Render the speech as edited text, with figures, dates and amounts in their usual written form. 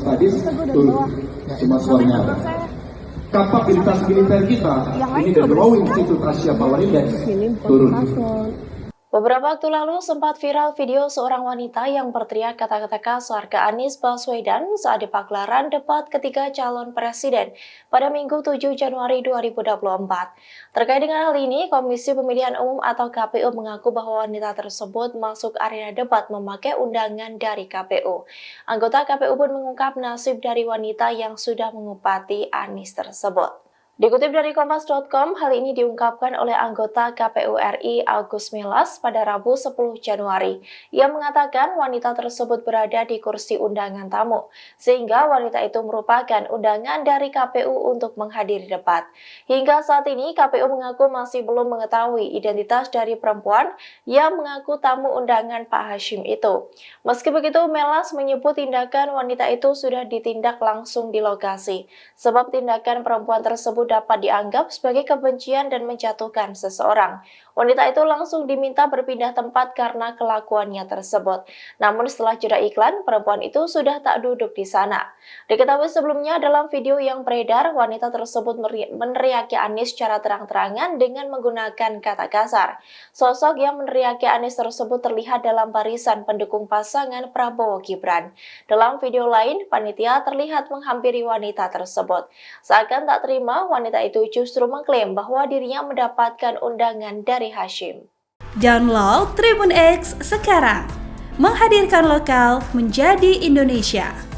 Studies turun semua suaranya ada. Kapabilitas militer kita ini dari Raw Institute Asia Power Index turun. Beberapa waktu lalu sempat viral video seorang wanita yang berteriak kata-kata kasar ke Anies Baswedan saat di pagelaran debat ketiga calon presiden pada Minggu 7 Januari 2024. Terkait dengan hal ini, Komisi Pemilihan Umum atau KPU mengaku bahwa wanita tersebut masuk arena debat memakai undangan dari KPU. Anggota KPU pun mengungkap nasib dari wanita yang sudah mengupati Anies tersebut. Dikutip dari Kompas.com, hal ini diungkapkan oleh anggota KPU RI Agus Melas pada Rabu 10 Januari. Ia mengatakan wanita tersebut berada di kursi undangan tamu, sehingga wanita itu merupakan undangan dari KPU untuk menghadiri debat. Hingga saat ini, KPU mengaku masih belum mengetahui identitas dari perempuan yang mengaku tamu undangan Pak Hashim itu. Meski begitu, Melas menyebut tindakan wanita itu sudah ditindak langsung di lokasi, sebab tindakan perempuan tersebut dapat dianggap sebagai kebencian dan menjatuhkan seseorang. Wanita itu langsung diminta berpindah tempat karena kelakuannya tersebut. Namun setelah jeda iklan, perempuan itu sudah tak duduk di sana. Diketahui sebelumnya dalam video yang beredar, wanita tersebut meneriaki Anies secara terang-terangan dengan menggunakan kata kasar. Sosok yang meneriaki Anies tersebut terlihat dalam barisan pendukung pasangan Prabowo Gibran. Dalam video lain, panitia terlihat menghampiri wanita tersebut. Seakan tak terima, wanita itu justru mengklaim bahwa dirinya mendapatkan undangan dari Hashim. Download Tribun X sekarang, menghadirkan lokal menjadi Indonesia.